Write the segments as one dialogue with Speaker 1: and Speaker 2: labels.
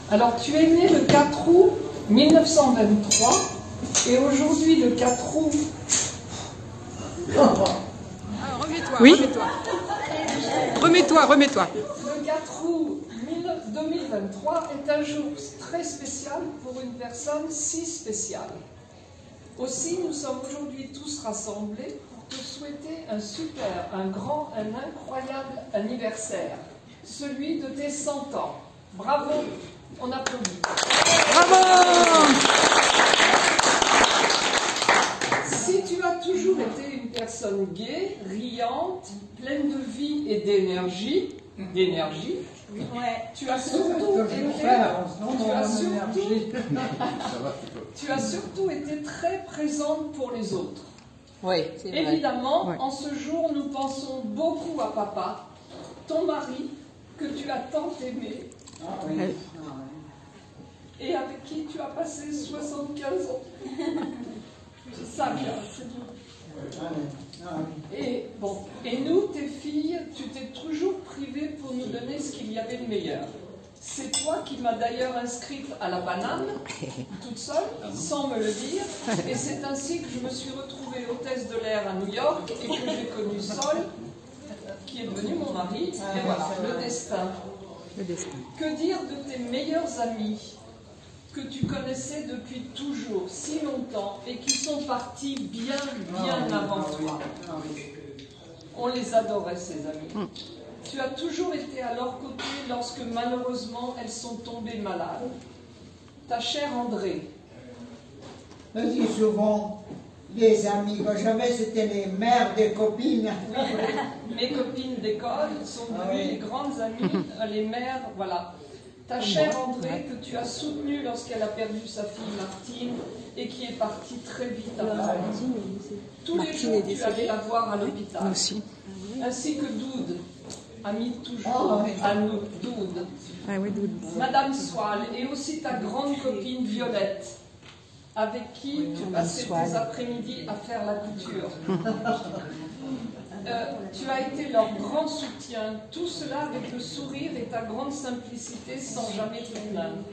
Speaker 1: Alors, tu es né le 4 août 1923 et aujourd'hui, le 4 août...
Speaker 2: Remets-toi, oui. Remets-toi.
Speaker 1: Le 4 août 2023 est un jour très spécial pour une personne si spéciale. Aussi, nous sommes aujourd'hui tous rassemblés pour te souhaiter un super, un grand, un incroyable anniversaire, celui de tes 100 ans. Bravo! On applaudit.
Speaker 2: Bravo!
Speaker 1: Si tu as toujours été une personne gaie, riante, pleine de vie et d'énergie, tu as surtout été très présente pour les autres.
Speaker 2: Oui, c'est vrai.
Speaker 1: Évidemment,
Speaker 2: ouais.
Speaker 1: En ce jour, nous pensons beaucoup à papa, ton mari, que tu as tant aimé.
Speaker 3: Ah, oui.
Speaker 1: Et avec qui tu as passé 75 ans. Ça vient, c'est tout. Et nous, tes filles, tu t'es toujours privée pour nous donner ce qu'il y avait de meilleur. C'est toi qui m'as d'ailleurs inscrite à la banane, toute seule, sans me le dire. Et c'est ainsi que je me suis retrouvée hôtesse de l'air à New York et que j'ai connu Sol, qui est devenu mon mari. Et voilà, le destin. Que dire de tes meilleurs amis que tu connaissais depuis toujours, si longtemps, et qui sont partis bien avant toi? On les adorait, ces amis. Tu as toujours été à leur côté lorsque malheureusement elles sont tombées malades. Ta chère André.
Speaker 3: Je dis souvent, les amis, moi jamais c'était les mères des copines.
Speaker 1: Oui, mes copines d'école sont devenues les grandes amies, les mères, voilà. Ta chère André, que tu as soutenue lorsqu'elle a perdu sa fille Martine et qui est partie très vite après. Tous les jours, tu allais la voir à l'hôpital. Ainsi que Doud, amie toujours à nous, Doud. Madame Soile et aussi ta grande copine Violette, avec qui tu passais tes après-midi à faire la couture. Tu as été leur grand soutien, tout cela avec le sourire et ta grande simplicité sans jamais te plaindre.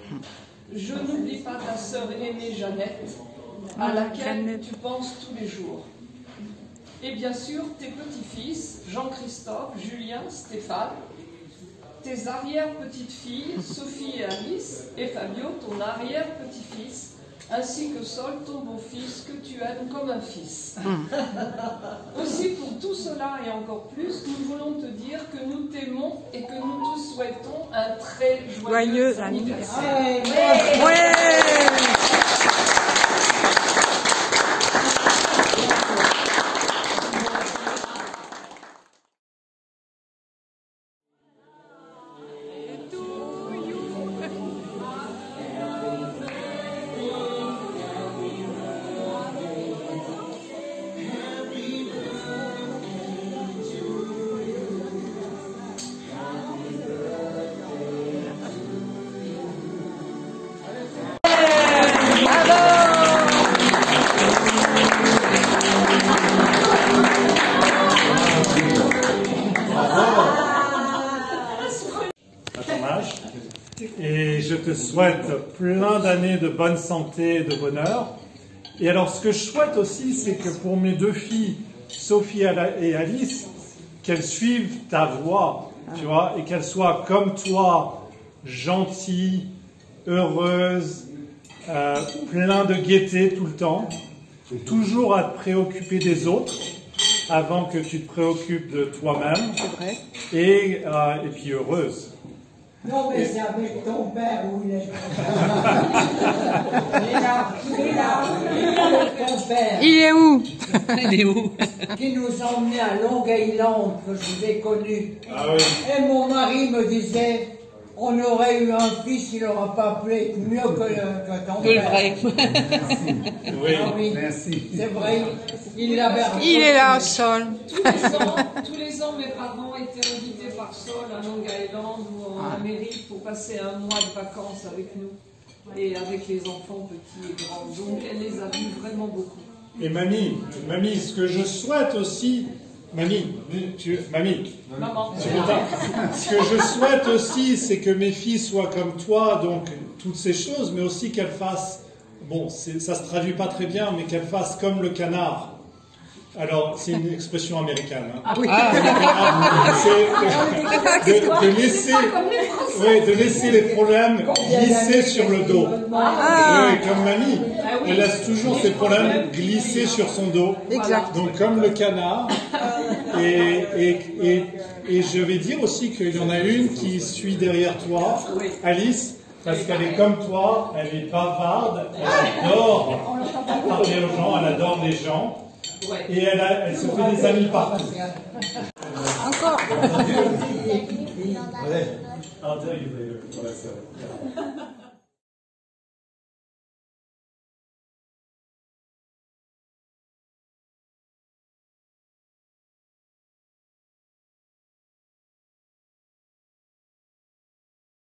Speaker 1: Je n'oublie pas ta sœur aînée Jeannette, à laquelle tu penses tous les jours. Et bien sûr, tes petits-fils, Jean-Christophe, Julien, Stéphane, tes arrière-petites-filles, Sophie et Alice, et Fabio, ton arrière-petit-fils, ainsi que Sol, ton beau-fils, que tu aimes comme un fils. Aussi, pour tout cela et encore plus, nous voulons te dire que nous t'aimons et que nous te souhaitons un très joyeux anniversaire.
Speaker 4: Et je te souhaite plein d'années de bonne santé et de bonheur. Et alors, ce que je souhaite aussi, c'est que pour mes deux filles, Sophie et Alice, qu'elles suivent ta voie, tu vois, et qu'elles soient comme toi, gentilles, heureuses, plein de gaieté tout le temps, toujours à te préoccuper des autres, avant que tu te préoccupes de toi-même, et puis heureuse.
Speaker 3: Non, mais c'est avec ton père où il est. Il est là, avec ton père.
Speaker 2: Il est où?
Speaker 5: Il est où?
Speaker 3: Qui nous emmenait à Long Island, que je vous ai connu.
Speaker 4: Ah oui.
Speaker 3: Et mon mari me disait, on aurait eu un fils, il n'aura pas pu être mieux que ton
Speaker 5: Que le
Speaker 3: père.
Speaker 5: vrai.
Speaker 4: Oui.
Speaker 3: Ah oui,
Speaker 6: Merci.
Speaker 3: c'est vrai, il l'avait
Speaker 2: Il est là, Sol.
Speaker 1: Tous les ans, mes parents étaient invités par Sol à Long Island ou en Amérique pour passer un mois de vacances avec nous et avec les enfants petits et grands. Donc elle les a vus vraiment beaucoup.
Speaker 4: Et mamie, ce que je souhaite aussi, mamie,
Speaker 1: Maman.
Speaker 4: ce que je souhaite aussi, c'est que mes filles soient comme toi, donc toutes ces choses, mais aussi qu'elles fassent, bon, ça se traduit pas très bien, mais qu'elles fassent comme le canard. Alors, c'est une expression américaine. Hein.
Speaker 2: Ah oui.
Speaker 4: De laisser les problèmes glisser sur le dos. Oui, comme mamie, elle laisse toujours ses problèmes glisser sur son dos.
Speaker 2: Exact.
Speaker 4: Donc, comme le canard. Et je vais dire aussi qu'il y en a une qui suit derrière toi, Alice, parce qu'elle est comme toi, elle est bavarde, elle adore parler aux gens, elle adore les gens. Et elle se fait des amis partout.
Speaker 2: Encore.
Speaker 4: I'll tell you later what I said.